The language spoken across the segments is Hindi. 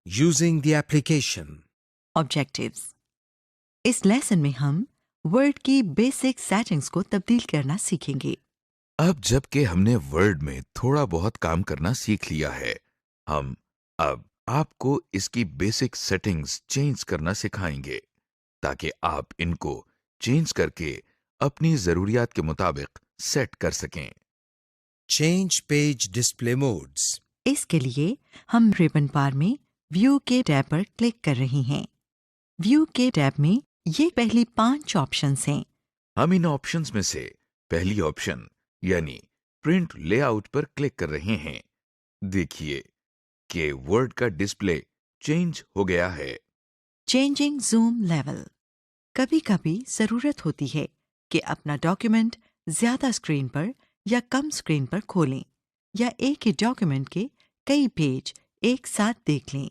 Using the application. ऑब्जेक्टिव्स। इस लेसन में हम वर्ड की बेसिक सेटिंग्स को तब्दील करना सीखेंगे। अब जबकि हमने वर्ड में थोड़ा बहुत काम करना सीख लिया है, हम अब आपको इसकी बेसिक सेटिंग्स चेंज करना सिखाएंगे ताकि आप इनको चेंज करके अपनी जरूरियात के मुताबिक सेट कर सकें। Change page display modes. इसके लिए हम रिबन बार में व्यू के टैब पर क्लिक कर रहे हैं। व्यू के टैब में ये पहली 5 ऑप्शंस हैं। हम इन ऑप्शंस में से पहली ऑप्शन यानी प्रिंट लेआउट पर क्लिक कर रहे हैं। देखिए कि वर्ड का डिस्प्ले चेंज हो गया है। Changing zoom level. कभी कभी जरूरत होती है कि अपना डॉक्यूमेंट ज्यादा स्क्रीन पर या कम स्क्रीन पर खोलें या एक ही डॉक्यूमेंट के कई पेज एक साथ देख लें।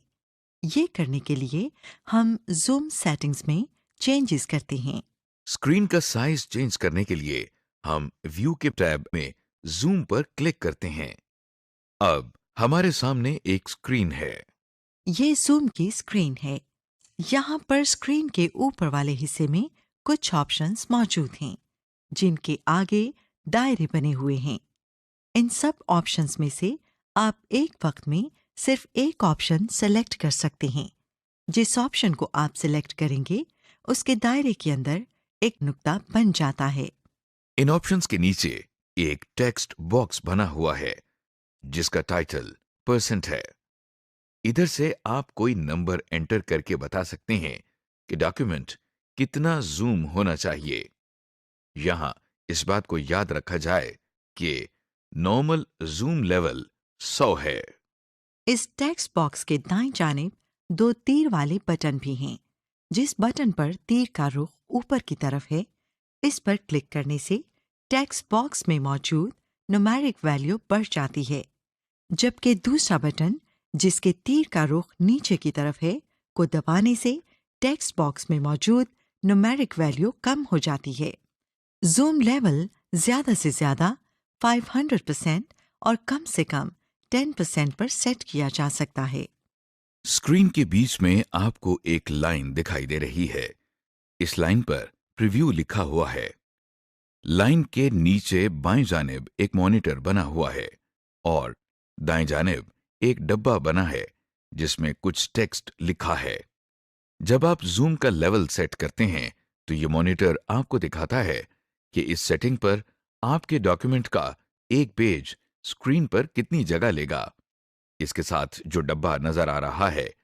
ये करने के लिए हम जूम सेटिंग्स में चेंजेस करते हैं। स्क्रीन का साइज चेंज करने के लिए हम व्यू के टैब में जूम पर क्लिक करते हैं। अब हमारे सामने एक स्क्रीन है। ये जूम की स्क्रीन है। यहाँ पर स्क्रीन के ऊपर वाले हिस्से में कुछ ऑप्शंस मौजूद हैं, जिनके आगे दायरे बने हुए हैं। इन सब ऑप्शंस में से आप एक वक्त में सिर्फ एक ऑप्शन सेलेक्ट कर सकते हैं। जिस ऑप्शन को आप सिलेक्ट करेंगे, उसके दायरे के अंदर एक नुक्ता बन जाता है। इन ऑप्शंस के नीचे एक टेक्स्ट बॉक्स बना हुआ है जिसका टाइटल % है। इधर से आप कोई नंबर एंटर करके बता सकते हैं कि डॉक्यूमेंट कितना जूम होना चाहिए। यहां इस बात को याद रखा जाए कि नॉर्मल जूम लेवल 100 है। इस टेक्स्ट बॉक्स के दाईं जानिब 2 तीर वाले बटन भी हैं। जिस बटन पर तीर का रुख ऊपर की तरफ है, इस पर क्लिक करने से टेक्स्ट बॉक्स में मौजूद न्यूमेरिक वैल्यू बढ़ जाती है, जबकि दूसरा बटन जिसके तीर का रुख नीचे की तरफ है को दबाने से टेक्स्ट बॉक्स में मौजूद न्यूमेरिक वैल्यू कम हो जाती है। जूम लेवल ज्यादा से ज्यादा 500% और कम से कम 10% पर सेट किया जा सकता है। स्क्रीन के बीच में आपको एक लाइन दिखाई दे रही है। इस लाइन पर प्रीव्यू लिखा हुआ है। लाइन के नीचे बाएं जानिब एक मॉनिटर बना हुआ है और दाएं जानिब एक डब्बा बना है जिसमें कुछ टेक्स्ट लिखा है। जब आप जूम का लेवल सेट करते हैं तो ये मॉनिटर आपको दिखाता है कि इस सेटिंग पर आपके डॉक्यूमेंट का एक पेज स्क्रीन पर कितनी जगह लेगा। इसके साथ जो डब्बा नजर आ रहा है,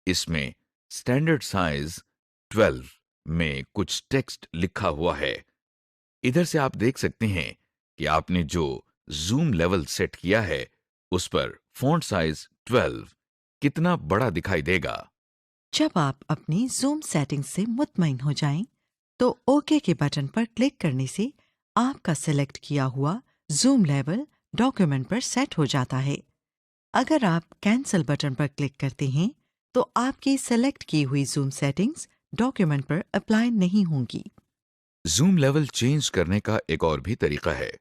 इसमें स्टैंडर्ड साइज 12 में कुछ टेक्स्ट लिखा हुआ है। इधर से आप देख सकते हैं कि आपने जो जूम लेवल सेट किया है उस पर फॉन्ट साइज 12 कितना बड़ा दिखाई देगा। जब आप अपनी जूम सेटिंग से मुतमईन हो जाएं, तो ओके के बटन पर क्लिक करने से आपका सेलेक्ट किया हुआ जूम लेवल डॉक्यूमेंट पर सेट हो जाता है। अगर आप कैंसिल बटन पर क्लिक करते हैं, तो आपकी सेलेक्ट की हुई जूम सेटिंग्स डॉक्यूमेंट पर अप्लाई नहीं होंगी। जूम लेवल चेंज करने का एक और भी तरीका है।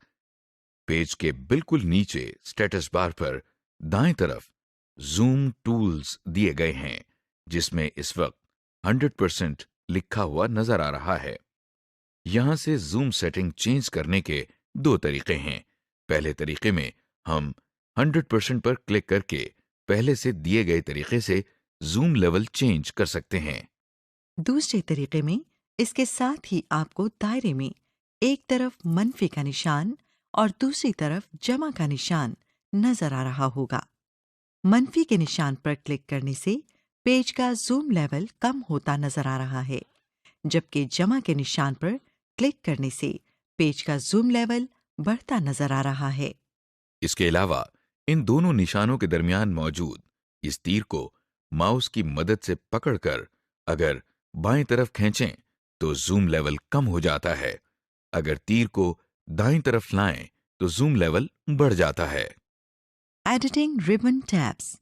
पेज के बिल्कुल नीचे स्टेटस बार पर दाएं तरफ जूम टूल्स दिए गए हैं, जिसमें इस वक्त 100% लिखा हुआ नजर आ रहा है। यहां से जूम सेटिंग चेंज करने के 2 तरीके हैं। पहले तरीके में हम 100% पर क्लिक करके पहले से दिए गए तरीके से जूम लेवल चेंज कर सकते हैं। दूसरे तरीके में इसके साथ ही आपको दायरे में एक तरफ मनफी का निशान और दूसरी तरफ जमा का निशान नजर आ रहा होगा। मनफी के निशान पर क्लिक करने से पेज का जूम लेवल कम होता नजर आ रहा है, जबकि जमा के निशान पर क्लिक करने से पेज का जूम लेवल बढ़ता नजर आ रहा है। इसके अलावा इन दोनों निशानों के दरमियान मौजूद इस तीर को माउस की मदद से पकड़कर अगर बाएं तरफ खींचें तो जूम लेवल कम हो जाता है। अगर तीर को दाईं तरफ लाएं तो जूम लेवल बढ़ जाता है। Editing ribbon tabs.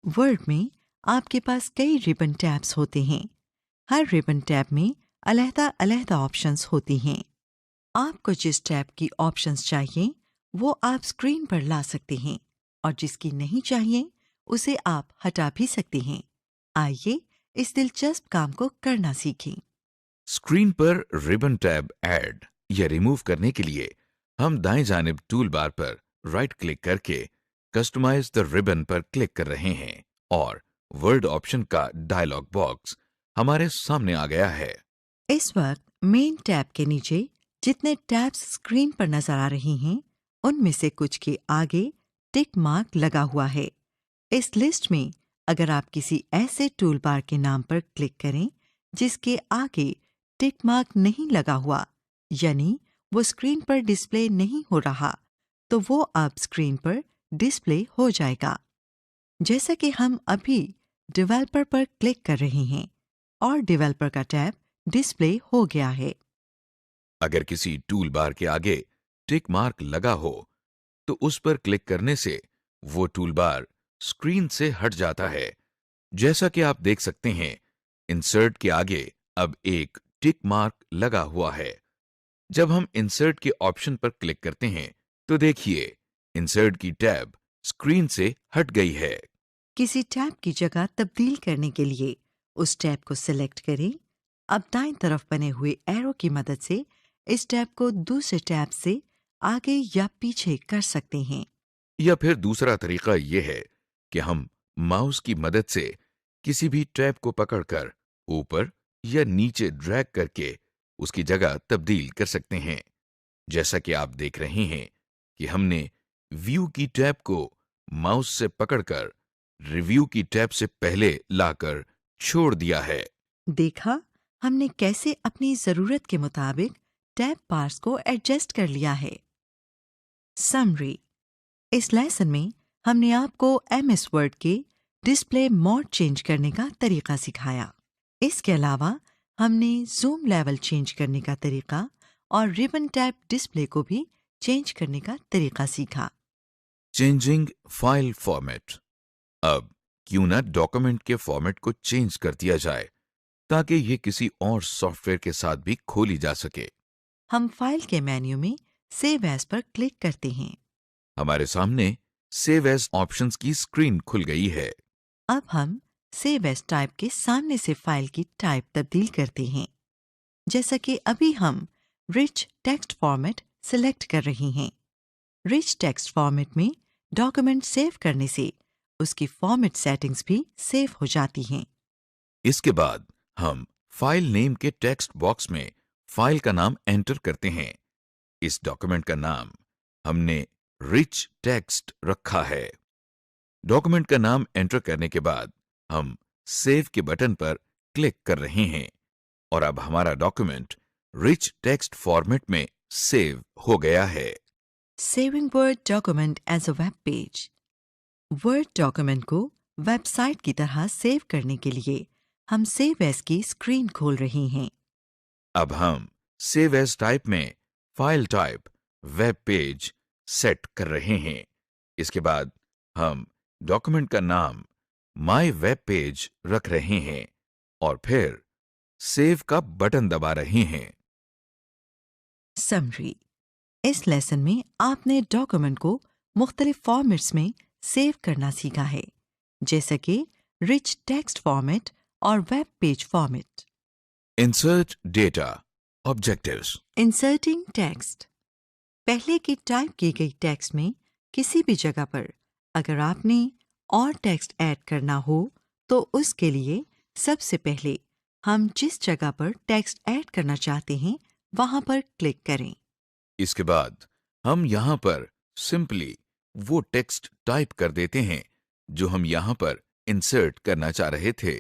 वर्ड में आपके पास कई रिबन टैब्स होते हैं। हर रिबन टैब में अलहदा-अलहदा ऑप्शंस होती हैं। आपको जिस टैब की ऑप्शंस चाहिए वो आप स्क्रीन पर ला सकते हैं और जिसकी नहीं चाहिए उसे आप हटा भी सकते हैं। आइए इस दिलचस्प काम को करना सीखें। स्क्रीन पर रिबन टैब ऐड या रिमूव करने के लिए हम दाएं जानिब टूल बार पर राइट क्लिक करके कस्टमाइज द रिबन पर क्लिक कर रहे हैं और वर्ड ऑप्शन का डायलॉग बॉक्स हमारे सामने आ गया है। इस वक्त मेन टैब के नीचे जितने टैब्स स्क्रीन पर नजर आ रही हैं, उनमें से कुछ के आगे टिक मार्क लगा हुआ है। इस लिस्ट में अगर आप किसी ऐसे टूल बार के नाम पर क्लिक करें जिसके आगे टिक मार्क नहीं लगा हुआ, यानी वो स्क्रीन पर डिस्प्ले नहीं हो रहा, तो वो अब स्क्रीन पर डिस्प्ले हो जाएगा। जैसा कि हम अभी डेवलपर पर क्लिक कर रहे हैं और डेवलपर का टैब डिस्प्ले हो गया है। अगर किसी टूल बार के आगे टिक मार्क लगा हो तो उस पर क्लिक करने से वो टूल बार स्क्रीन से हट जाता है। जैसा कि आप देख सकते हैं, इंसर्ट के आगे अब एक टिक मार्क लगा हुआ है। जब हम इंसर्ट के ऑप्शन पर क्लिक करते हैं तो देखिए इंसर्ट की टैब स्क्रीन से हट गई है। किसी टैब की जगह तब्दील करने के लिए उस टैब को सिलेक्ट करें। अब दाईं तरफ बने हुए एरो की मदद से इस टैब को दूसरे टैब से आगे या पीछे कर सकते हैं। या फिर दूसरा तरीका यह है कि हम माउस की मदद से किसी भी टैब को पकड़कर ऊपर या नीचे ड्रैग करके उसकी जगह तब्दील कर सकते हैं। जैसा कि आप देख रहे हैं कि हमने व्यू की टैब को माउस से पकड़कर रिव्यू की टैब से पहले लाकर छोड़ दिया है। देखा हमने कैसे अपनी जरूरत के मुताबिक टैब बार्स को एडजस्ट कर लिया है। समरी: इस लेसन में हमने आपको MS वर्ड के डिस्प्ले मोड चेंज करने का तरीका सिखाया। इसके अलावा हमने जूम लेवल चेंज करने का तरीका और रिबन टैब डिस्प्ले को भी चेंज करने का तरीका सीखा। Changing file format. अब क्यों ना डॉक्यूमेंट के फॉर्मेट को चेंज कर दिया जाए ताकि ये किसी और सॉफ्टवेयर के साथ भी खोली जा सके। हम फाइल के मेन्यू में सेव एज पर क्लिक करते हैं। हमारे सामने सेव एज ऑप्शंस की स्क्रीन खुल गई है। अब हम सेव एज टाइप के सामने से फाइल की टाइप तब्दील करते हैं। जैसा कि अभी हम रिच टेक्स्ट फॉर्मेट सिलेक्ट कर रहे हैं। रिच टेक्स्ट फॉर्मेट में डॉक्यूमेंट सेव करने से उसकी फॉर्मेट सेटिंग्स भी सेव हो जाती हैं। इसके बाद हम फाइल नेम के टेक्स्ट बॉक्स में फाइल का नाम एंटर करते हैं। इस डॉक्यूमेंट का नाम हमने रिच टेक्स्ट रखा है। डॉक्यूमेंट का नाम एंटर करने के बाद हम सेव के बटन पर क्लिक कर रहे हैं और अब हमारा डॉक्यूमेंट रिच टेक्स्ट फॉर्मेट में सेव हो गया है। Saving word document as a web page. Word document को वेबसाइट की तरह सेव करने के लिए हम सेव एज की स्क्रीन खोल रहे हैं। अब हम सेव एज टाइप में file type web page set कर रहे हैं। इसके बाद हम डॉक्यूमेंट का नाम माय वेब पेज रख रहे हैं और फिर सेव का बटन दबा रहे हैं। समरी: इस लेसन में आपने डॉक्यूमेंट को मुख्तलिफ फॉर्मेट्स में सेव करना सीखा है, जैसे कि रिच टेक्स्ट फॉर्मेट और web page format. Insert data objectives. Inserting text. पहले की टाइप की गई टेक्स्ट में किसी भी जगह पर अगर आपने और टेक्स्ट ऐड करना हो तो उसके लिए सबसे पहले हम जिस जगह पर टेक्स्ट ऐड करना चाहते हैं वहां पर क्लिक करें। इसके बाद हम यहां पर सिंपली वो टेक्स्ट टाइप कर देते हैं जो हम यहां पर इंसर्ट करना चाह रहे थे।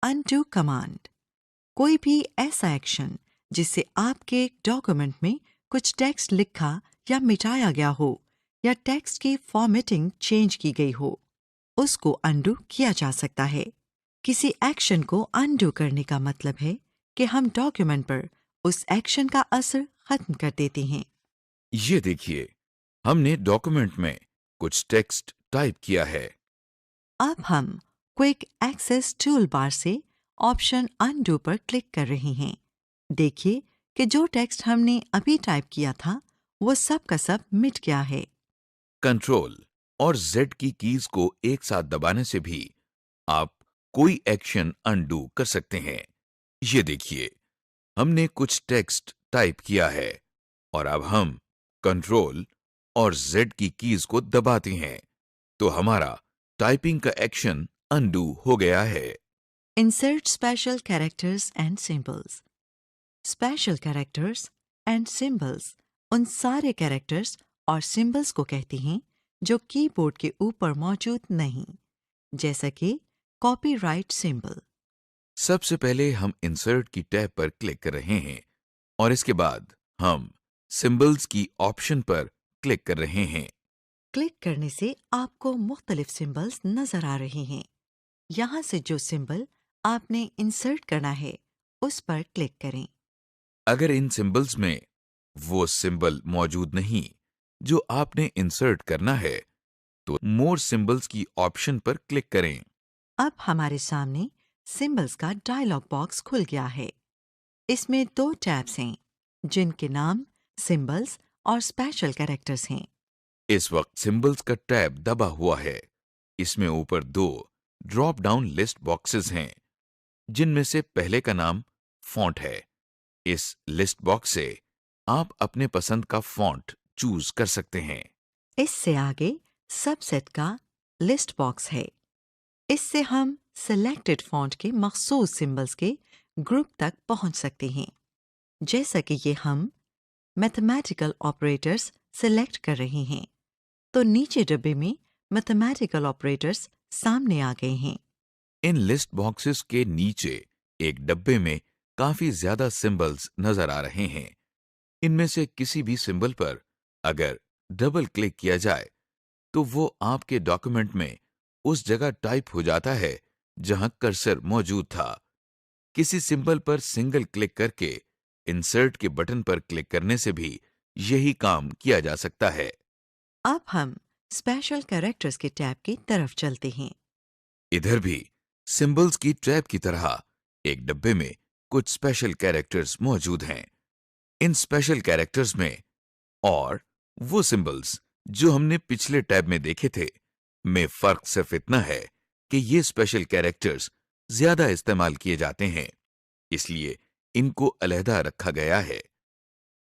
अनडू कमांड: कोई भी ऐसा एक्शन जिससे आपके डॉक्यूमेंट में कुछ टेक्स्ट लिखा या मिटाया गया हो या टेक्स्ट की फॉर्मेटिंग चेंज की गई हो, उसको अनडू किया जा सकता है। किसी एक्शन को अनडू करने का मतलब है कि हम डॉक्यूमेंट पर उस एक्शन का असर खत्म कर देते हैं। ये देखिए, हमने डॉक्यूमेंट में कुछ टेक्स्ट टाइप किया है। अब हम क्विक एक्सेस टूल बार से ऑप्शन अनडू पर क्लिक कर रहे हैं। देखिए कि जो टेक्स्ट हमने अभी टाइप किया था वो सब का सब मिट गया है। कंट्रोल और Z की कीज को एक साथ दबाने से भी आप कोई एक्शन अनडू कर सकते हैं। ये देखिए, हमने कुछ टेक्स्ट टाइप किया है और अब हम कंट्रोल और Z की कीज को दबाते हैं तो हमारा टाइपिंग का एक्शन अनडू हो गया है। Insert special characters and symbols. Special characters and symbols उन सारे characters और symbols को कहते हैं जो कीबोर्ड के ऊपर मौजूद नहीं, जैसा कि कॉपीराइट सिंबल। सबसे पहले हम इंसर्ट की टैब पर क्लिक कर रहे हैं और इसके बाद हम सिंबल्स की ऑप्शन पर क्लिक कर रहे हैं। क्लिक करने से आपको मुख्तलिफ सिंबल्स नजर आ रहे हैं। यहाँ से जो सिंबल आपने इंसर्ट करना है उस पर क्लिक करें। अगर इन सिंबल्स में वो सिंबल मौजूद नहीं जो आपने इंसर्ट करना है तो मोर सिंबल्स की ऑप्शन पर क्लिक करें। अब हमारे सामने सिंबल्स का डायलॉग बॉक्स खुल गया है। इसमें 2 टैब्स हैं जिनके नाम सिंबल्स और स्पेशल कैरेक्टर्स हैं। इस वक्त सिंबल्स का टैब दबा हुआ है। इसमें ऊपर 2 ड्रॉप डाउन लिस्ट बॉक्सेस हैं जिनमें से पहले का नाम फॉन्ट है। इस लिस्ट बॉक्स से आप अपने पसंद का फॉन्ट चूज कर सकते हैं। इससे आगे सबसेट का लिस्ट बॉक्स है। इससे हम सिलेक्टेड फॉन्ट के मखसूस सिंबल्स के ग्रुप तक पहुंच सकते हैं। जैसा कि ये हम मैथमेटिकल ऑपरेटर्स सिलेक्ट कर रहे हैं तो नीचे डब्बे में मैथमेटिकल ऑपरेटर्स सामने आ गए हैं। इन लिस्ट बॉक्सेस के नीचे एक डब्बे में काफी ज्यादा सिंबल्स नजर आ रहे हैं। इनमें से किसी भी सिंबल पर अगर डबल क्लिक किया जाए तो वो आपके डॉक्यूमेंट में उस जगह टाइप हो जाता है जहां कर्सर मौजूद था। किसी सिंबल पर सिंगल क्लिक करके इंसर्ट के बटन पर क्लिक करने से भी यही काम किया जा सकता है। अब हम स्पेशल कैरेक्टर्स के टैब की तरफ चलते हैं। इधर भी सिंबल्स की टैब की तरह एक डब्बे में कुछ स्पेशल कैरेक्टर्स मौजूद हैं। इन स्पेशल कैरेक्टर्स में और वो सिंबल्स जो हमने पिछले टैब में देखे थे में फर्क सिर्फ इतना है कि ये स्पेशल कैरेक्टर्स ज्यादा इस्तेमाल किए जाते हैं, इसलिए इनको अलहदा रखा गया है।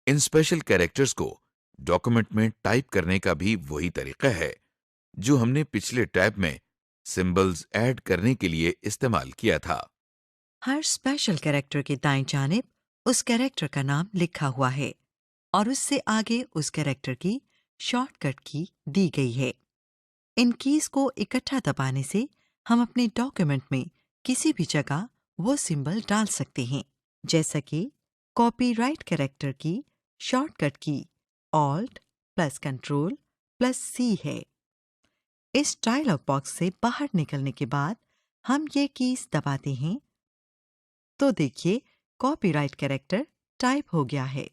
इन स्पेशल कैरेक्टर्स को डॉक्यूमेंट में टाइप करने का भी वही तरीका है जो हमने पिछले टैब में सिंबल्स ऐड करने के लिए इस्तेमाल किया था। हर स्पेशल कैरेक्टर के दाएं जानिब उस कैरेक्टर का नाम लिखा हुआ है और उससे आगे उस कैरेक्टर की शॉर्टकट की दी गई है। इन कीज को इकट्ठा दबाने से हम अपने डॉक्यूमेंट में किसी भी जगह वो सिंबल डाल सकते हैं, जैसा कि कॉपीराइट कैरेक्टर की शॉर्टकट की Alt+Ctrl+C है। इस डायलॉग बॉक्स से बाहर निकलने के बाद हम ये कीज दबाते हैं तो देखिए कॉपीराइट कैरेक्टर टाइप हो गया है।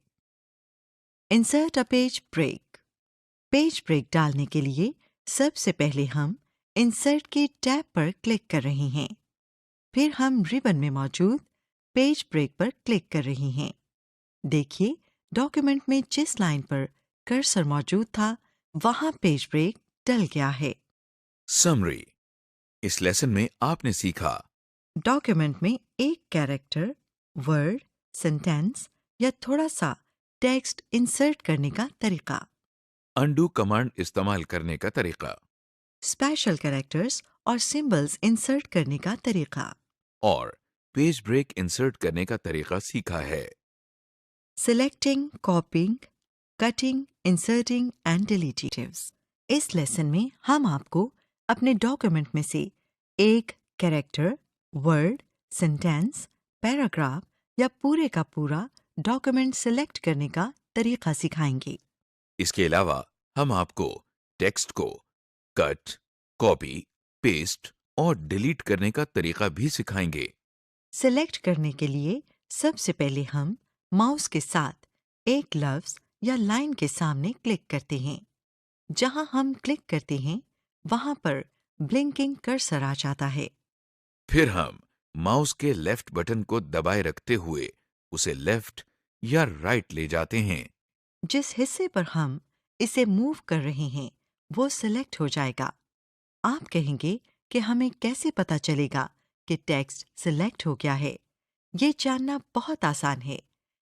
Insert a page break. Page break डालने के लिए सबसे पहले हम इंसर्ट की टैब पर क्लिक कर रहे हैं। फिर हम रिबन में मौजूद पेज ब्रेक पर क्लिक कर रहे हैं। देखिए डॉक्यूमेंट में जिस लाइन पर कर्सर मौजूद था वहां पेज ब्रेक डल गया है। समरी। इस लेसन में आपने सीखा डॉक्यूमेंट में एक कैरेक्टर, वर्ड, सेंटेंस या थोड़ा सा टेक्स्ट इंसर्ट करने का तरीका, अनडू कमांड इस्तेमाल करने का तरीका स्पेशल कैरेक्टर्स और सिंबल्स इंसर्ट करने का तरीका, और पेज ब्रेक इंसर्ट करने का तरीका सीखा है। Selecting, कॉपिंग, cutting, inserting and deleting. इस लेसन में हम आपको अपने डॉक्यूमेंट में से एक कैरेक्टर, वर्ड, सेंटेंस, पैराग्राफ या पूरे का पूरा डॉक्यूमेंट सिलेक्ट करने का तरीका सिखाएंगे। इसके अलावा हम आपको टेक्स्ट को कट, कॉपी, पेस्ट और डिलीट करने का तरीका भी सिखाएंगे। सिलेक्ट करने के लिए सबसे पहले हम माउस के साथ एक लफ्ज या लाइन के सामने क्लिक करते हैं। जहां हम क्लिक करते हैं वहां पर ब्लिंकिंग कर्सर आ जाता है। फिर हम माउस के लेफ्ट बटन को दबाए रखते हुए उसे लेफ्ट या राइट ले जाते हैं। जिस हिस्से पर हम इसे मूव कर रहे हैं वो सिलेक्ट हो जाएगा। आप कहेंगे कि हमें कैसे पता चलेगा कि टेक्स्ट सिलेक्ट हो गया है। ये जानना बहुत आसान है।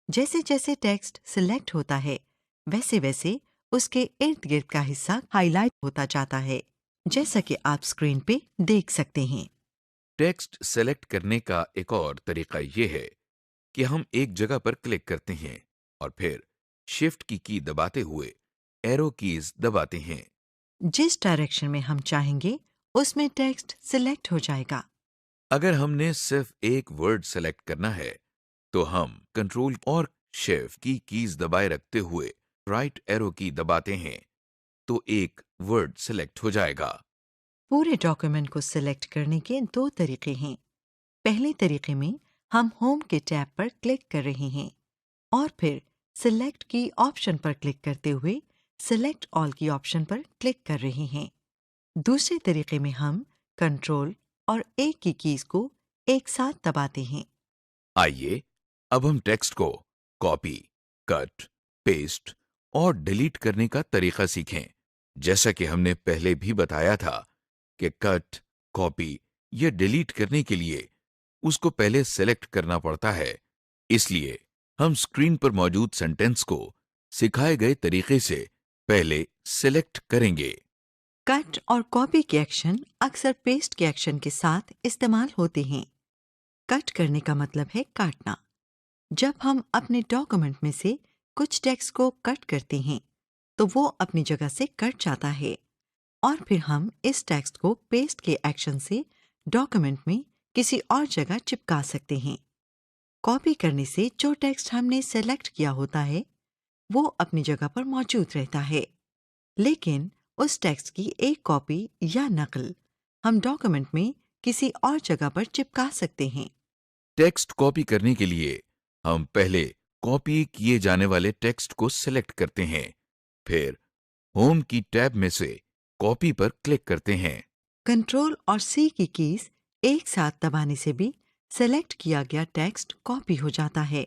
जैसे जैसे टेक्स्ट सिलेक्ट होता है, वैसे वैसे उसके इर्द गिर्द का हिस्सा हाईलाइट होता जाता है, जैसा कि आप स्क्रीन पे देख सकते हैं। टेक्स्ट सेलेक्ट करने का एक और तरीका ये है कि हम एक जगह पर क्लिक करते हैं और फिर शिफ्ट की दबाते हुए एरो कीज दबाते हैं। जिस डायरेक्शन में हम चाहेंगे, उसमें टेक्स्ट सिलेक्ट हो जाएगा। अगर हमने सिर्फ एक वर्ड सेलेक्ट करना है, तो हम कंट्रोल और शिफ्ट की कीज दबाए रखते हुए राइट एरो की दबाते हैं, तो एक वर्ड सेलेक्ट हो जाएगा। पूरे डॉक्यूमेंट को सिलेक्ट करने के दो तरीके हैं। पहले तरीके में हम होम के टैब पर क्लिक कर रहे हैं और फिर सिलेक्ट की ऑप्शन पर क्लिक करते हुए सिलेक्ट ऑल की ऑप्शन पर क्लिक कर रहे हैं। दूसरे तरीके में हम कंट्रोल और ए की कीज को एक साथ दबाते हैं। आइए अब हम टेक्स्ट को कॉपी, कट, पेस्ट और डिलीट करने का तरीका सीखें। जैसा कि हमने पहले भी बताया था कि कट, कॉपी या डिलीट करने के लिए उसको पहले सेलेक्ट करना पड़ता है। इसलिए हम स्क्रीन पर मौजूद सेंटेंस को सिखाए गए तरीके से पहले सेलेक्ट करेंगे। कट और कॉपी के एक्शन अक्सर पेस्ट के एक्शन के साथ इस्तेमाल होते हैं। कट करने का मतलब है काटना। जब हम अपने डॉक्यूमेंट में से कुछ टेक्स्ट को कट करते हैं, तो वो अपनी जगह से कट जाता है और फिर हम इस टेक्स्ट को पेस्ट के एक्शन से डॉक्यूमेंट में किसी और जगह चिपका सकते हैं। कॉपी करने से जो टेक्स्ट हमने सेलेक्ट किया होता है, वो अपनी जगह पर मौजूद रहता है, लेकिन उस टेक्स्ट की एक कॉपी या नकल हम डॉक्यूमेंट में किसी और जगह पर चिपका सकते हैं। टेक्स्ट कॉपी करने के लिए हम पहले कॉपी किए जाने वाले टेक्स्ट को सेलेक्ट करते हैं, फिर होम की टैब में से कॉपी पर क्लिक करते हैं। कंट्रोल और सी की कीज एक साथ दबाने से भी सेलेक्ट किया गया टेक्स्ट कॉपी हो जाता है।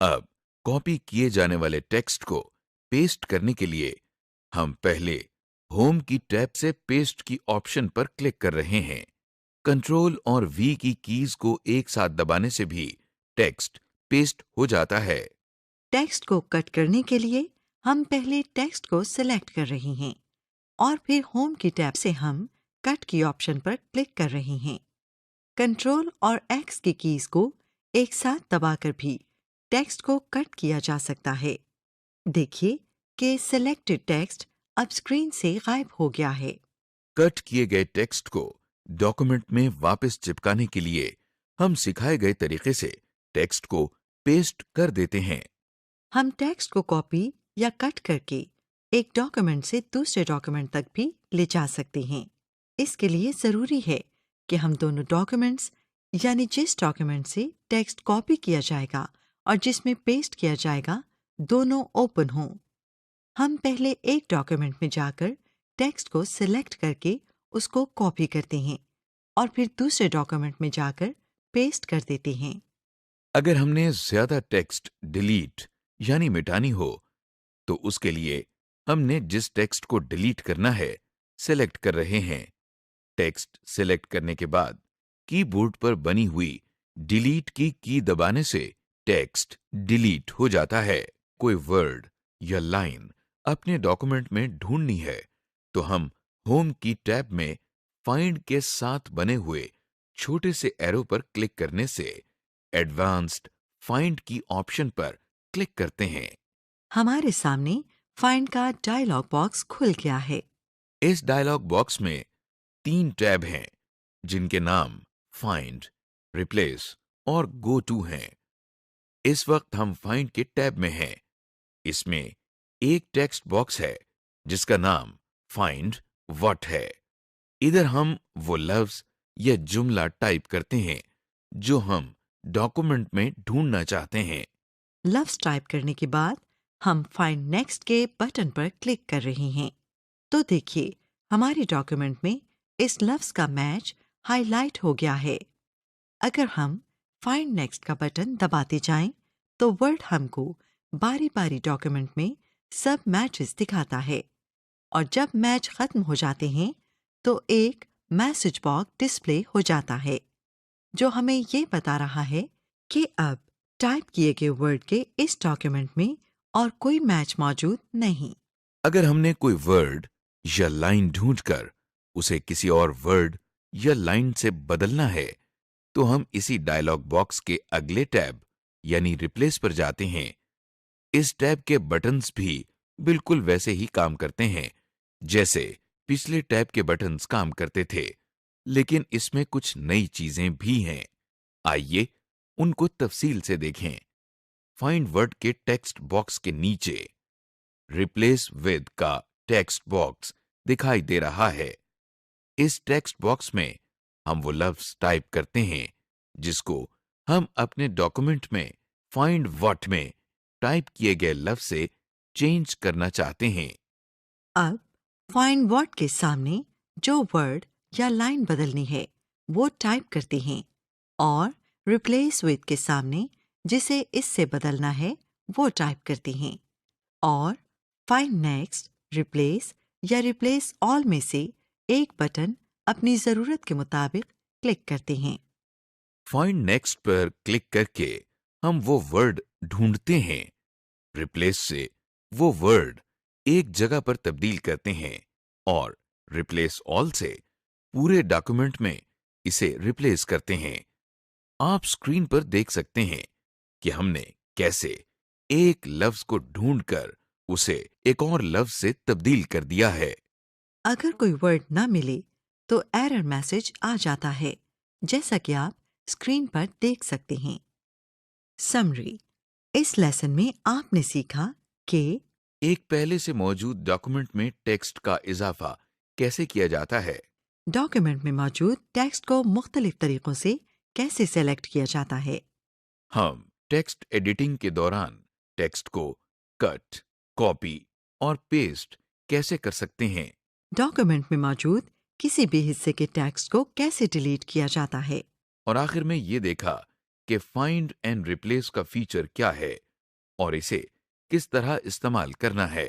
अब कॉपी किए जाने वाले टेक्स्ट को पेस्ट करने के लिए हम पहले होम की टैब से पेस्ट की ऑप्शन पर क्लिक कर रहे हैं। कंट्रोल और वी की कीज को एक साथ दबाने से भी टेक्स्ट पेस्ट हो जाता है। टेक्स्ट को कट करने के लिए हम पहले टेक्स्ट को सिलेक्ट कर रहे हैं और फिर होम की टैब से हम कट की ऑप्शन पर क्लिक कर रहे हैं। कंट्रोल और एक्स की कीज को एक साथ दबाकर भी टेक्स्ट को कट किया जा सकता है। देखिए कि सिलेक्टेड टेक्स्ट अब स्क्रीन से गायब हो गया है। कट किए गए टेक्स्ट को डॉक्यूमेंट में वापस चिपकाने के लिए हम सिखाए गए तरीके से टेक्स्ट को पेस्ट कर देते हैं। हम टेक्स्ट को कॉपी या कट करके एक डॉक्यूमेंट से दूसरे डॉक्यूमेंट तक भी ले जा सकते हैं। इसके लिए ज़रूरी है कि हम दोनों डॉक्यूमेंट्स, यानी जिस डॉक्यूमेंट से टेक्स्ट कॉपी किया जाएगा और जिसमें पेस्ट किया जाएगा, दोनों ओपन हों। हम पहले एक डॉक्यूमेंट में जाकर टेक्स्ट को सिलेक्ट करके उसको कॉपी करते हैं और फिर दूसरे डॉक्यूमेंट में जाकर पेस्ट कर देते हैं। अगर हमने ज्यादा टेक्स्ट डिलीट यानी मिटानी हो, तो उसके लिए हमने जिस टेक्स्ट को डिलीट करना है सेलेक्ट कर रहे हैं। टेक्स्ट सेलेक्ट करने के बाद कीबोर्ड पर बनी हुई डिलीट की दबाने से टेक्स्ट डिलीट हो जाता है। कोई वर्ड या लाइन अपने डॉक्यूमेंट में ढूंढनी है, तो हम होम की टैब में फाइंड के साथ बने हुए छोटे से एरो पर क्लिक करने से एडवांस्ड फाइंड की ऑप्शन पर क्लिक करते हैं। हमारे सामने फाइंड का डायलॉग बॉक्स खुल गया है। इस डायलॉग बॉक्स में 3 टैब हैं, जिनके नाम फाइंड, रिप्लेस और गो टू हैं। इस वक्त हम फाइंड के टैब में हैं। इसमें एक टेक्स्ट बॉक्स है जिसका नाम फाइंड व्हाट है। इधर हम वो लफ्ज या जुमला टाइप करते हैं जो हम डॉक्यूमेंट में ढूंढना चाहते हैं। लफ्ज टाइप करने के बाद हम फाइंड नेक्स्ट के बटन पर क्लिक कर रहे हैं। तो देखिए, हमारे डॉक्यूमेंट में इस लफ्ज का मैच हाईलाइट हो गया है। अगर हम फाइंड नेक्स्ट का बटन दबाते जाएं, तो वर्ड हमको बारी बारी डॉक्यूमेंट में सब मैचेस दिखाता है और जब मैच खत्म हो जाते हैं, तो एक मैसेज बॉक्स डिस्प्ले हो जाता है। जो हमें ये बता रहा है कि अब टाइप किए गए वर्ड के इस डॉक्यूमेंट में और कोई मैच मौजूद नहीं। अगर हमने कोई वर्ड या लाइन ढूंढकर उसे किसी और वर्ड या लाइन से बदलना है, तो हम इसी डायलॉग बॉक्स के अगले टैब यानी रिप्लेस पर जाते हैं। इस टैब के बटन्स भी बिल्कुल वैसे ही काम करते हैं जैसे पिछले टैब के बटन्स काम करते थे, लेकिन इसमें कुछ नई चीजें भी हैं। आइए उनको तफसील से देखें। फाइंड वर्ड के टेक्स्ट बॉक्स के नीचे रिप्लेस विद का टेक्स्ट बॉक्स दिखाई दे रहा है। इस टेक्स्ट बॉक्स में हम वो लफ्ज टाइप करते हैं जिसको हम अपने डॉक्यूमेंट में फाइंड व्हाट में टाइप किए गए लफ्ज से चेंज करना चाहते हैं। अब फाइंड वर्ड के सामने जो वर्ड या लाइन बदलनी है वो टाइप करते हैं और रिप्लेस विद के सामने जिसे इससे बदलना है वो टाइप करते हैं और फाइंड नेक्स्ट, रिप्लेस या रिप्लेस ऑल में से एक बटन अपनी जरूरत के मुताबिक क्लिक करते हैं। फाइंड नेक्स्ट पर क्लिक करके हम वो वर्ड ढूंढते हैं। रिप्लेस से वो वर्ड एक जगह पर तब्दील करते हैं और रिप्लेस ऑल से पूरे डॉक्यूमेंट में इसे रिप्लेस करते हैं। आप स्क्रीन पर देख सकते हैं कि हमने कैसे एक लफ्ज को ढूंढकर उसे एक और लफ्ज से तब्दील कर दिया है। अगर कोई वर्ड ना मिले तो एरर मैसेज आ जाता है, जैसा कि आप स्क्रीन पर देख सकते हैं। समरी: इस लेसन में आपने सीखा कि एक पहले से मौजूद डॉक्यूमेंट में टेक्स्ट का इजाफा कैसे किया जाता है, डॉक्यूमेंट में मौजूद टेक्स्ट को मुख्तलिफ तरीकों से कैसे सेलेक्ट किया जाता है, हम टेक्स्ट एडिटिंग के दौरान टेक्स्ट को कट, कॉपी और पेस्ट कैसे कर सकते हैं, डॉक्यूमेंट में मौजूद किसी भी हिस्से के टेक्स्ट को कैसे डिलीट किया जाता है। और आखिर में ये देखा कि फाइंड एंड रिप्लेस का फीचर क्या है और इसे किस तरह इस्तेमाल करना है।